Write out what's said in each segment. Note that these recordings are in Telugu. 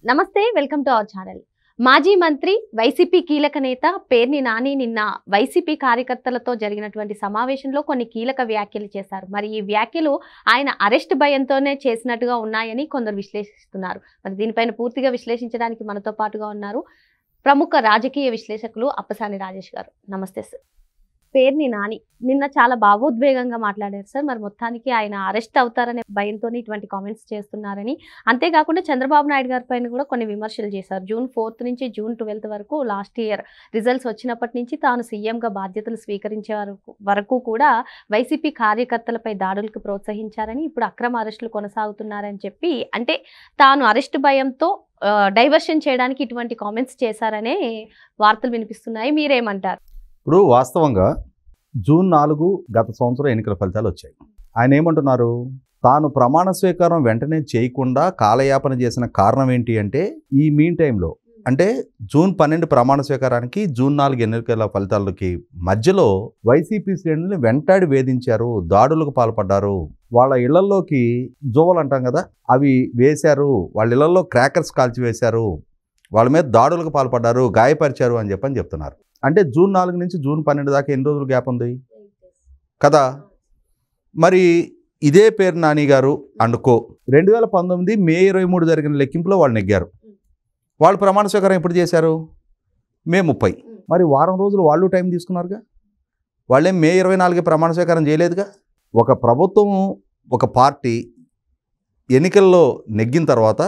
నమస్తే, వెల్కమ్ టు అవర్ ఛానల్. మాజీ మంత్రి వైసీపీ కీలక నేత పేర్ని నాని నిన్న వైసీపీ కార్యకర్తలతో జరిగినటువంటి సమావేశంలో కొన్ని కీలక వ్యాఖ్యలు చేశారు. మరి ఈ వ్యాఖ్యలు ఆయన అరెస్ట్ భయంతోనే చేసినట్టుగా ఉన్నాయని కొందరు విశ్లేషిస్తున్నారు. మరి దీనిపైన పూర్తిగా విశ్లేషించడానికి మనతో పాటుగా ఉన్నారు ప్రముఖ రాజకీయ విశ్లేషకులు అప్పసాని రాజేష్ గారు. నమస్తే సార్. పేర్ని నాని నిన్న చాలా భావోద్వేగంగా మాట్లాడారు సార్. మరి మొత్తానికి ఆయన అరెస్ట్ అవుతారనే భయంతో ఇటువంటి కామెంట్స్ చేస్తున్నారని, అంతేకాకుండా చంద్రబాబు నాయుడు గారి పైన కూడా కొన్ని విమర్శలు చేశారు. జూన్ 4 నుంచి జూన్ 12 వరకు లాస్ట్ ఇయర్ రిజల్ట్స్ వచ్చినప్పటి నుంచి తాను సీఎంగా బాధ్యతలు స్వీకరించే వరకు కూడా వైసీపీ కార్యకర్తలపై దాడులకు ప్రోత్సహించారని, ఇప్పుడు అక్రమ అరెస్టులు కొనసాగుతున్నారని చెప్పి, అంటే తాను అరెస్ట్ భయంతో డైవర్షన్ చేయడానికి ఇటువంటి కామెంట్స్ చేశారనే వార్తలు వినిపిస్తున్నాయి. మీరేమంటారు? ఇప్పుడు వాస్తవంగా జూన్ 4 గత సంవత్సరం ఎన్నికల ఫలితాలు వచ్చాయి. ఆయన ఏమంటున్నారు, తాను ప్రమాణ స్వీకారం వెంటనే చేయకుండా కాలయాపన చేసిన కారణం ఏంటి అంటే, ఈ మీన్ టైంలో అంటే జూన్ 12 ప్రమాణ స్వీకారానికి జూన్ 4 ఎన్నికల ఫలితాలకి మధ్యలో వైసీపీ శ్రేణుల్ని వెంటాడి వేధించారు, దాడులకు పాల్పడ్డారు, వాళ్ళ ఇళ్లలోకి జోవలు అంటాం కదా అవి వేశారు, వాళ్ళ ఇళ్లలో క్రాకర్స్ కాల్చివేశారు, వాళ్ళ మీద దాడులకు పాల్పడ్డారు, గాయపరిచారు అని చెప్తున్నారు. అంటే జూన్ 4 నుంచి జూన్ 12 దాకా ఎన్ని రోజులు గ్యాప్ ఉంది కదా. మరి ఇదే పేరు నాని గారు అనుకో 2019 మే 23 జరిగిన లెక్కింపులో వాళ్ళు నెగ్గారు. వాళ్ళు ప్రమాణ స్వీకారం ఎప్పుడు చేశారు? మే 30. మరి వారం రోజులు వాళ్ళు టైం తీసుకున్నారుగా. వాళ్ళేం మే 24 ప్రమాణ స్వీకారం చేయలేదుగా. ఒక ప్రభుత్వం, ఒక పార్టీ ఎన్నికల్లో నెగ్గిన తర్వాత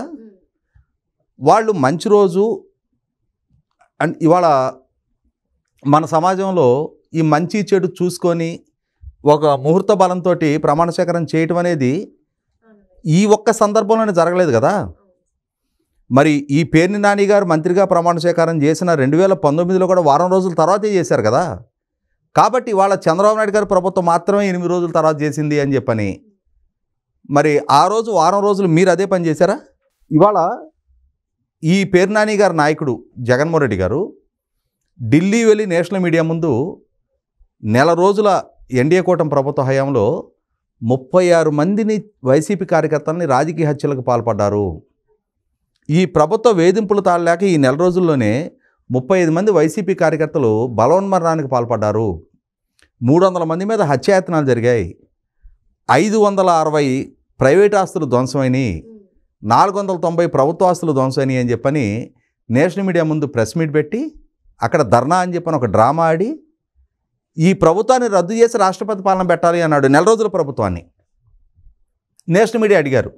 వాళ్ళు మంచి రోజు అండ్ ఇవాళ మన సమాజంలో ఈ మంచి చెడు చూసుకొని ఒక ముహూర్త బలంతో ప్రమాణ స్వీకారం చేయటం అనేది ఈ ఒక్క సందర్భంలోనే జరగలేదు కదా. మరి ఈ పేర్ని నాని గారు మంత్రిగా ప్రమాణ స్వీకారం చేసిన 2019లో కూడా వారం రోజుల తర్వాతే చేశారు కదా. కాబట్టి వాళ్ళ చంద్రబాబు నాయుడు గారు ప్రభుత్వం మాత్రమే 8 రోజుల తర్వాత చేసింది అని చెప్పని, మరి ఆ రోజు వారం రోజులు మీరు అదే పని చేశారా? ఇవాళ ఈ పేర్ని నాని గారి నాయకుడు జగన్మోహన్ రెడ్డి గారు ఢిల్లీ వెళ్ళి నేషనల్ మీడియా ముందు నెల రోజుల ఎన్డీఏ కూటమి ప్రభుత్వ హయాంలో 36 మందిని వైసీపీ కార్యకర్తలని రాజకీయ హత్యలకు పాల్పడ్డారు, ఈ ప్రభుత్వ వేధింపులు తాళలేక ఈ నెల రోజుల్లోనే 35 మంది వైసీపీ కార్యకర్తలు బలవన్మరణానికి పాల్పడ్డారు, 300 మంది మీద హత్యాయత్నాలు జరిగాయి, 560 ప్రైవేట్ ఆస్తులు ధ్వంసమైనవి, 490 ప్రభుత్వ ఆస్తులు ధ్వంసమైనవి అని చెప్పని నేషనల్ మీడియా ముందు ప్రెస్ మీట్ పెట్టి అక్కడ ధర్నా అని చెప్పని ఒక డ్రామా ఆడి ఈ ప్రభుత్వాన్ని రద్దు చేసి రాష్ట్రపతి పాలన పెట్టాలి అన్నాడు. నెల రోజుల ప్రభుత్వాన్ని నేషనల్ మీడియా అడిగారు,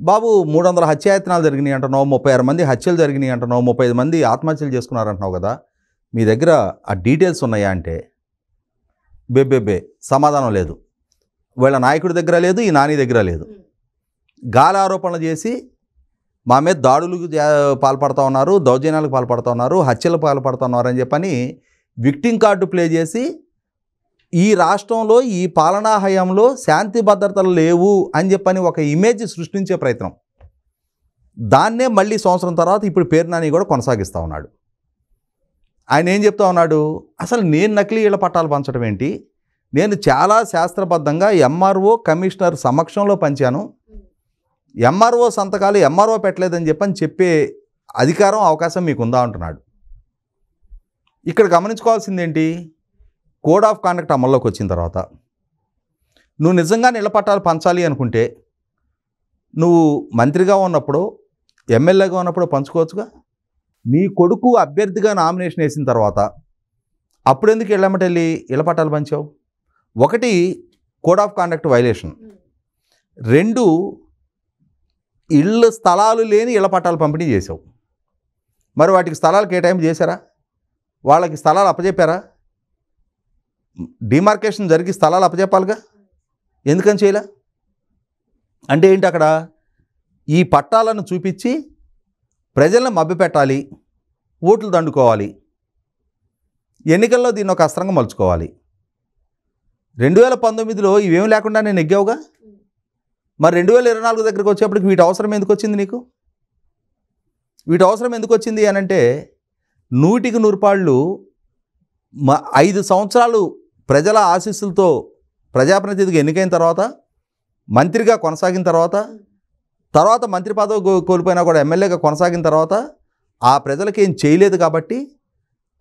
బాబు 300 హత్యాయత్నాలు జరిగినాయి అంటున్నావు, 36 మంది హత్యలు జరిగినాయి అంటున్నావు, 35 మంది ఆత్మహత్యలు చేసుకున్నారంటున్నావు కదా, మీ దగ్గర ఆ డీటెయిల్స్ ఉన్నాయా అంటే బేబేబే సమాధానం లేదు. వీళ్ళ నాయకుడి దగ్గర లేదు, ఈ నాని దగ్గర లేదు. గాలి ఆరోపణలు చేసి మా మీద దాడులకు పాల్పడుతూ ఉన్నారు, దౌర్జన్యాలకు పాల్పడుతూ ఉన్నారు, హత్యలకు పాల్పడుతూ ఉన్నారు అని చెప్పని విక్టిమ్ కార్డు ప్లే చేసి ఈ రాష్ట్రంలో ఈ పాలనా హయాంలో శాంతి భద్రతలు లేవు అని చెప్పని ఒక ఇమేజ్ సృష్టించే ప్రయత్నం, దాన్నే మళ్ళీ సంవత్సరం తర్వాత ఇప్పుడు పేర్ని నాని కూడా కొనసాగిస్తూ ఉన్నాడు. ఆయన ఏం చెప్తా ఉన్నాడు, అసలు నేను నకిలీ ఇళ్ల పట్టాలు పంచడం ఏంటి, నేను చాలా శాస్త్రబద్ధంగా ఎంఆర్ఓ కమిషనర్ సమక్షంలో పంచాను, ఎంఆర్ఓ సంతకాలు ఎంఆర్ఓ పెట్టలేదని చెప్పే అధికారం అవకాశం మీకు ఉందా అంటున్నాడు. ఇక్కడ గమనించుకోవాల్సిందేంటి, కోడ్ ఆఫ్ కాండక్ట్ అమల్లోకి వచ్చిన తర్వాత నువ్వు నిజంగా ఇళ్ల పట్టాలు పంచాలి అనుకుంటే నువ్వు మంత్రిగా ఉన్నప్పుడు ఎమ్మెల్యేగా ఉన్నప్పుడు పంచుకోవచ్చుగా. నీ కొడుకు అభ్యర్థిగా నామినేషన్ వేసిన తర్వాత అప్పుడెందుకు వెళ్ళి ఇళ్ల పట్టాలు పంచావు? ఒకటి కోడ్ ఆఫ్ కాండక్ట్ వైలేషన్, 2 ఇళ్ళు స్థలాలు లేని ఇళ్ల పట్టాలు పంపిణీ చేసావు. మరి వాటికి స్థలాలు కేటాయింపు చేశారా? వాళ్ళకి స్థలాలు అప్పచెప్పారా? డిమార్కేషన్ జరిగి స్థలాలు అప్పచెప్పాలిగా, ఎందుకని చేయలే? అంటే ఏంటి, అక్కడ ఈ పట్టాలను చూపించి ప్రజలను మభ్యపెట్టాలి, ఓట్లు దండుకోవాలి, ఎన్నికల్లో దీన్ని ఒక అస్త్రంగా మలుచుకోవాలి. 2019లో ఇవేం లేకుండా నేను నెగ్గావుగా. మరి 2024 దగ్గరికి వచ్చేప్పటికి వీటి అవసరం ఎందుకు వచ్చింది నీకు? వీటి అవసరం ఎందుకు వచ్చింది అని అంటే 100కి 100 పాళ్ళు 5 సంవత్సరాలు ప్రజల ఆశీస్సులతో ప్రజాప్రతినిధిగా ఎన్నికైన తర్వాత మంత్రిగా కొనసాగిన తర్వాత తర్వాత మంత్రి పదవి కోల్పోయినా కూడా ఎమ్మెల్యేగా కొనసాగిన తర్వాత ఆ ప్రజలకి ఏం చేయలేదు కాబట్టి,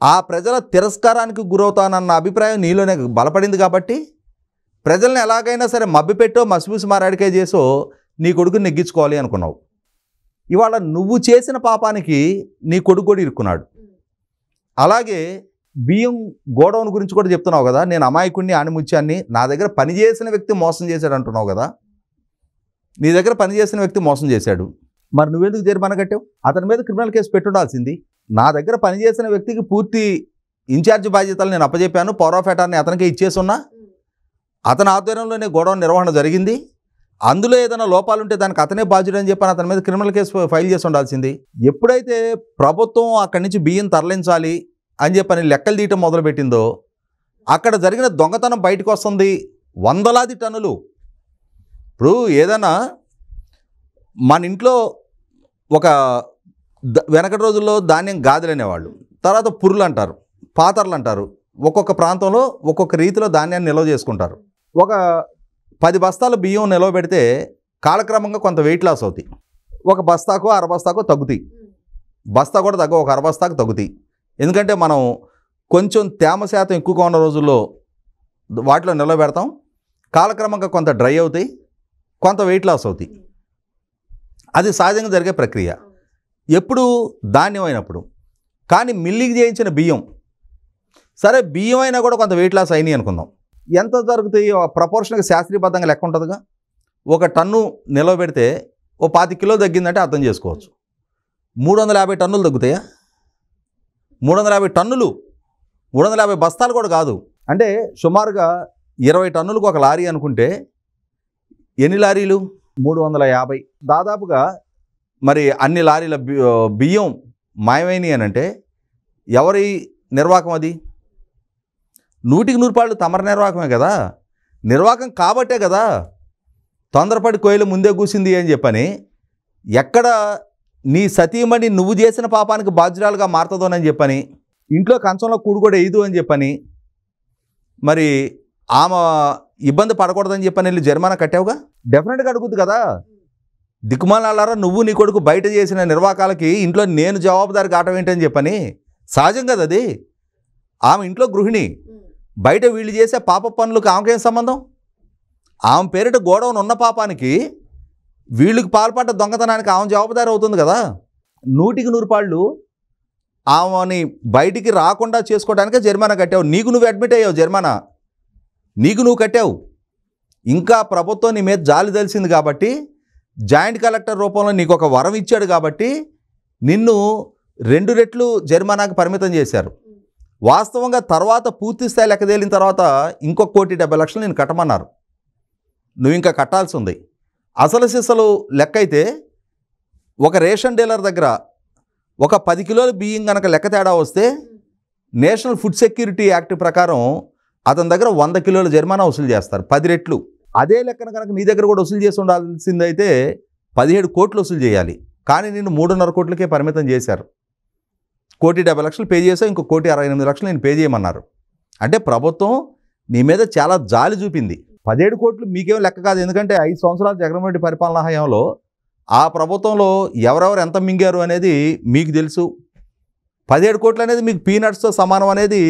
ఆ ప్రజల తిరస్కారానికి గురవుతానన్న అభిప్రాయం నీలోనే బలపడింది కాబట్టి, ప్రజల్ని ఎలాగైనా సరే మభ్యపెట్టో మసిపూసి మారాడికే చేసో నీ కొడుకుని నెగ్గించుకోవాలి అనుకున్నావు. ఇవాళ నువ్వు చేసిన పాపానికి నీ కొడుకు కూడా ఇరుక్కున్నాడు. అలాగే బియ్యం గోడౌన్ గురించి కూడా చెప్తున్నావు కదా, నేను అమాయకుడిని ఆణిముత్యాన్ని, నా దగ్గర పనిచేసిన వ్యక్తి మోసం చేశాడు అంటున్నావు కదా. నీ దగ్గర పనిచేసిన వ్యక్తి మోసం చేశాడు, మరి నువ్వెందుకు జరిమానా కట్టావు? అతని మీద క్రిమినల్ కేసు పెట్టుండాల్సింది. నా దగ్గర పనిచేసిన వ్యక్తికి పూర్తి ఇన్ఛార్జ్ బాధ్యతలు నేను అప్పచెప్పాను, పవర్ ఆఫ్ అటార్నీ అతనికే ఇచ్చేసున్నా, అతని ఆధ్వర్యంలోనే గోడౌన్ నిర్వహణ జరిగింది, అందులో ఏదైనా లోపాలుంటే దానికి అతనే బాధ్యుడు అని చెప్పని అతని మీద క్రిమినల్ కేసు ఫైల్ చేసి ఉండాల్సింది. ఎప్పుడైతే ప్రభుత్వం అక్కడి నుంచి బియ్యం తరలించాలి అని చెప్పని లెక్కలు తీయటం మొదలుపెట్టిందో అక్కడ జరిగిన దొంగతనం బయటకు వస్తుంది. వందలాది టన్నులు. ఇప్పుడు ఏదైనా మన ఇంట్లో ఒక వెనకటి రోజుల్లో ధాన్యం గాదెలు అనేవాళ్ళు, తర్వాత పురులు అంటారు, పాతర్లు అంటారు. ఒక్కొక్క ప్రాంతంలో ఒక్కొక్క రీతిలో ధాన్యాన్ని నిల్వ చేసుకుంటారు. ఒక 10 బస్తాలు బియ్యం నిల్వ పెడితే కాలక్రమంగా కొంత వెయిట్ లాస్ అవుతాయి. ఒక బస్తాకో అర బస్తాకో తగ్గుతాయి. బస్తా కూడా తగ్గ ఒక అర బస్తాకు తగ్గుతాయి. ఎందుకంటే మనం కొంచెం తేమ శాతం ఎక్కువగా ఉన్న రోజుల్లో వాటిలో నిల్వ పెడతాం, కాలక్రమంగా కొంత డ్రై అవుతాయి, కొంత వెయిట్ లాస్ అవుతాయి. అది సహజంగా జరిగే ప్రక్రియ ఎప్పుడు ధాన్యం అయినప్పుడు. కానీ మిల్లికి చేయించిన బియ్యం, సరే బియ్యం అయినా కూడా కొంత వెయిట్ లాస్ అయినాయి అనుకుందాం, ఎంత జరుగుతాయి? ప్రపోర్షన్గా శాస్త్రీయబద్ధంగా లెక్క ఉంటుందిగా. ఒక టన్ను నిల్వ పెడితే ఓ 25 కిలోలు తగ్గిందంటే అర్థం చేసుకోవచ్చు. 350 టన్నులు తగ్గుతాయా? 350 టన్నులు, 350 బస్తాలు కూడా కాదు. అంటే సుమారుగా 20 టన్నులకు ఒక లారీ అనుకుంటే ఎన్ని లారీలు? 350. దాదాపుగా మరి అన్ని లారీల బియ్యం మాయమైనవి అని అంటే ఎవరి నిర్వాహకం అది? 100% తమరి నిర్వాహకమే కదా. నిర్వాహకం కాబట్టే కదా తొందరపడి కోయిలు ముందే కూసింది అని చెప్పని. ఎక్కడ నీ సతీమణి నువ్వు చేసిన పాపానికి బాధ్యురాలుగా మారుతుందోనని చెప్పని, ఇంట్లో కంచంలో కూడు కూడా వేయదు అని చెప్పని, మరి ఆమె ఇబ్బంది పడకూడదని చెప్పని వెళ్ళి జరిమానా కట్టావుగా. డెఫినెట్గా అడుగుద్ది కదా. దిక్కుమాలారా నువ్వు నీ కొడుకు బయట చేసిన నిర్వాకాలకి ఇంట్లో నేను జవాబుదారి కావటం ఏంటని చెప్పని. సహజం కదా అది. ఆమె ఇంట్లో గృహిణి, బయట వీళ్ళు చేసే పాప పనులకు ఆమెకేం సంబంధం? ఆమె పేరిట గోడౌన్ ఉన్న పాపానికి వీళ్ళకి పాల్పడ్డ దొంగతనానికి ఆమె జవాబుదారి అవుతుంది కదా. 100% ఆమెని బయటికి రాకుండా చేసుకోవడానికే జరిమానా కట్టావు. నీకు నువ్వు అడ్మిట్ అయ్యావు, జరిమానా నీకు నువ్వు కట్టావు. ఇంకా ప్రభుత్వం నీ మీద జాలి తెలిసింది కాబట్టి, జాయింట్ కలెక్టర్ రూపంలో నీకు ఒక వరం ఇచ్చాడు కాబట్టి నిన్ను 2 రెట్లు జరిమానాకు పరిమితం చేశారు. వాస్తవంగా తర్వాత పూర్తి స్థాయి లెక్క తేలిన తర్వాత ఇంకొక 1,70,00,000 నేను కట్టమన్నారు. నువ్వు ఇంకా కట్టాల్సి ఉంది. అసలు సిసలు లెక్క అయితే ఒక రేషన్ డీలర్ దగ్గర ఒక 10 కిలోల బియ్యం కనుక లెక్క తేడా వస్తే నేషనల్ ఫుడ్ సెక్యూరిటీ యాక్ట్ ప్రకారం అతని దగ్గర 100 కిలోల జరిమానా వసూలు చేస్తారు, 10 రెట్లు. అదే లెక్కన కనుక నీ దగ్గర కూడా వసూలు చేసి ఉండాల్సిందైతే 17 కోట్లు వసూలు చేయాలి. కానీ నేను 3.5 కోట్లకే పరిమితం చేశారు. 1,70,00,000 పే చేసావు, ఇంకో 1,68,00,000 నేను పే చేయమన్నారు. అంటే ప్రభుత్వం నీ మీద చాలా జాలి చూపింది. 17 కోట్లు మీకేం లెక్క కాదు. ఎందుకంటే 5 సంవత్సరాలు జగన్మోహన్ రెడ్డి పరిపాలనా హయాంలో ఆ ప్రభుత్వంలో ఎవరెవరు ఎంత మింగారు అనేది మీకు తెలుసు. 17 కోట్లు అనేది మీకు పీనట్స్తో సమానం అనేది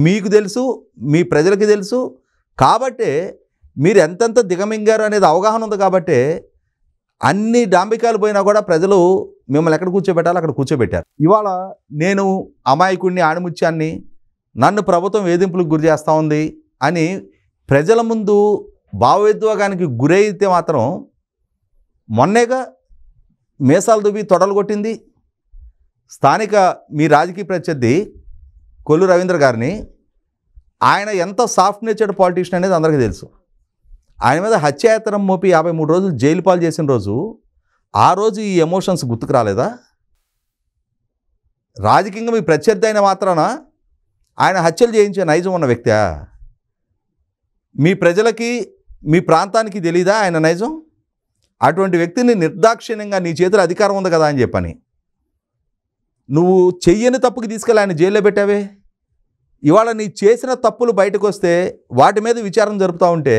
మీకు తెలుసు, మీ ప్రజలకి తెలుసు. కాబట్టే మీరు ఎంతెంత దిగమింగారు అనేది అవగాహన ఉంది. కాబట్టే అన్ని డాంబికాలు పోయినా కూడా ప్రజలు మిమ్మల్ని ఎక్కడ కూర్చోబెట్టాలో అక్కడ కూర్చోబెట్టారు. ఇవాళ నేను అమాయకుడిని, ఆణిముత్యాన్ని, నన్ను ప్రభుత్వం వేధింపులకు గురి చేస్తూ ఉంది అని ప్రజల ముందు భావోద్వేగానికి గురైతే మాత్రం, మొన్నేగా మీసాలు దువ్వి తొడలు కొట్టింది స్థానిక మీ రాజకీయ ప్రత్యర్థి కొల్లు రవీంద్ర గారిని. ఆయన ఎంత సాఫ్ట్ నేచర్డ్ పాలిటీషియన్ అనేది అందరికీ తెలుసు. ఆయన మీద హత్యాయత్నం మోపి 53 రోజులు జైలు పాలు చేసిన రోజు, ఆ రోజు ఈ ఎమోషన్స్ గుర్తుకు రాలేదా? రాజకీయంగా మీ ప్రత్యర్థి అయిన మాత్రాన ఆయన హత్యలు చేయించే నైజం ఉన్న వ్యక్తి. మీ ప్రజలకి, మీ ప్రాంతానికి తెలీదా ఆయన నైజం? అటువంటి వ్యక్తిని నిర్దాక్షిణ్యంగా నీ చేతిలో అధికారం ఉంది కదా అని చెప్పని నువ్వు చెయ్యని తప్పుకి తీసుకెళ్ళి ఆయన జైల్లో పెట్టావే. ఇవాళ నీ చేసిన తప్పులు బయటకు వస్తే వాటి మీద విచారణ జరుపుతూ ఉంటే,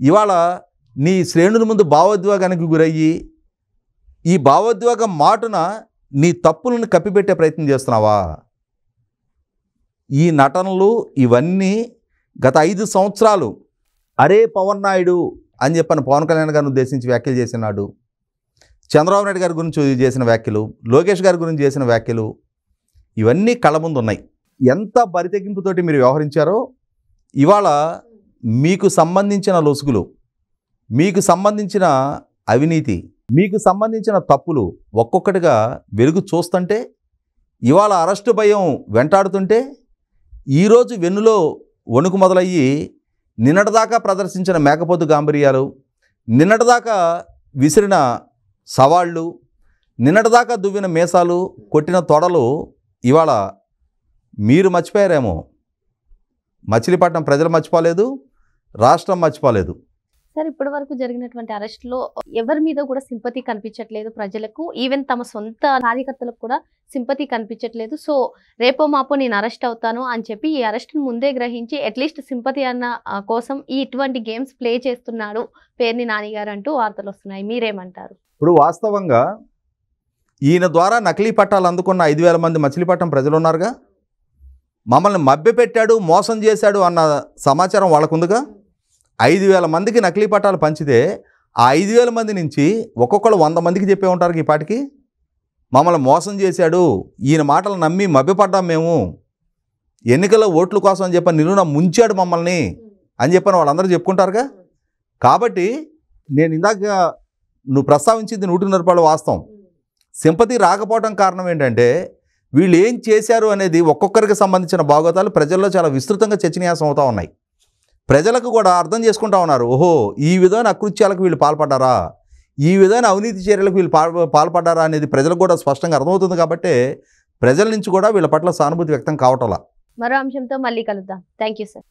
ఇవాళ నీ శ్రేణుల ముందు భావోద్వేగానికి గురయ్యి ఈ భావోద్వేగం మాటున నీ తప్పులను కప్పిపెట్టే ప్రయత్నం చేస్తున్నావా? ఈ నటనలు ఇవన్నీ గత 5 సంవత్సరాలు అరే పవన్ నాయుడు అని చెప్పని పవన్ కళ్యాణ్ గారిని ఉద్దేశించి వ్యాఖ్యలు చేసినాడు, చంద్రబాబు నాయుడు గారి గురించి చేసిన వ్యాఖ్యలు, లోకేష్ గారి గురించి చేసిన వ్యాఖ్యలు ఇవన్నీ కళ్ళ ముందు ఉన్నాయి. ఎంత బరితెగింపుతోటి మీరు వ్యవహరించారో ఇవాళ మీకు సంబంధించిన లొసుగులు, మీకు సంబంధించిన అవినీతి, మీకు సంబంధించిన తప్పులు ఒక్కొక్కటిగా వెలుగు చూస్తుంటే, ఇవాళ అరెస్టు భయం వెంటాడుతుంటే, ఈరోజు వెన్నులో వణుకు మొదలయ్యి నిన్నటిదాకా ప్రదర్శించిన మేకపోతు గాంభీర్యాలు, నిన్నటిదాకా విసిరిన సవాళ్ళు, నిన్నటిదాకా దువ్విన మీసాలు, కొట్టిన తొడలు ఇవాళ మీరు మర్చిపోయారేమో. మచిలీపట్నం ప్రజలు మర్చిపోలేదు, రాష్ట్రం మర్చిపోలేదు. సార్, ఇప్పటి వరకు జరిగినటువంటి అరెస్టులో ఎవరి మీద కూడా సింపతి కనిపించట్లేదు ప్రజలకు, ఈవెన్ తమ సొంత కార్యకర్తలకు కూడా సింపతి కనిపించట్లేదు. సో రేపో మాపో నేను అరెస్ట్ అవుతాను అని చెప్పి ఈ అరెస్ట్ను ముందే గ్రహించి అట్లీస్ట్ సింపతి అన్న కోసం ఇటువంటి గేమ్స్ ప్లే చేస్తున్నాడు పేర్ని నాని గారు అంటూ వార్తలు వస్తున్నాయి. మీరేమంటారు? ఇప్పుడు వాస్తవంగా ఈయన ద్వారా నకిలీ పట్టాలు అందుకున్న 5,000 మంది మచిలీపట్నం ప్రజలు ఉన్నారుగా. మమ్మల్ని మభ్యపెట్టాడు, మోసం చేశాడు అన్న సమాచారం వాళ్ళకుందిగా. 5,000 మందికి నకిలీ పట్టాలు పంచితే ఆ 5,000 మంది నుంచి ఒక్కొక్కరు 100 మందికి చెప్పే ఉంటారు ఈ పాటికి. మమ్మల్ని మోసం చేశాడు, ఈయన మాటలు నమ్మి మభ్యపడ్డాం మేము, ఎన్నికల్లో ఓట్ల కోసం అని చెప్పని నిలువున ముంచాడు మమ్మల్ని అని చెప్పని వాళ్ళందరూ చెప్పుకుంటారుగా. కాబట్టి నేను ఇందాక నువ్వు ప్రస్తావించింది 100% వాస్తవం. సింపతి రాకపోవడం కారణం ఏంటంటే వీళ్ళు ఏం చేశారు అనేది ఒక్కొక్కరికి సంబంధించిన భాగోతాలు ప్రజల్లో చాలా విస్తృతంగా చర్చనీయాంశం అవుతూ ఉన్నాయి. ప్రజలకు కూడా అర్థం చేసుకుంటా ఉన్నారు, ఓహో ఈ విధమైన అకృత్యాలకు వీళ్ళు పాల్పడ్డారా, ఈ విధమైన అవినీతి చర్యలకు వీళ్ళు పాల్పడ్డారా అనేది ప్రజలకు కూడా స్పష్టంగా అర్థమవుతుంది. కాబట్టి ప్రజల నుంచి కూడా వీళ్ళ పట్ల సానుభూతి వ్యక్తం కావటంలా. మరో అంశంతో మళ్ళీ కలుద్దాం. Thank you sir.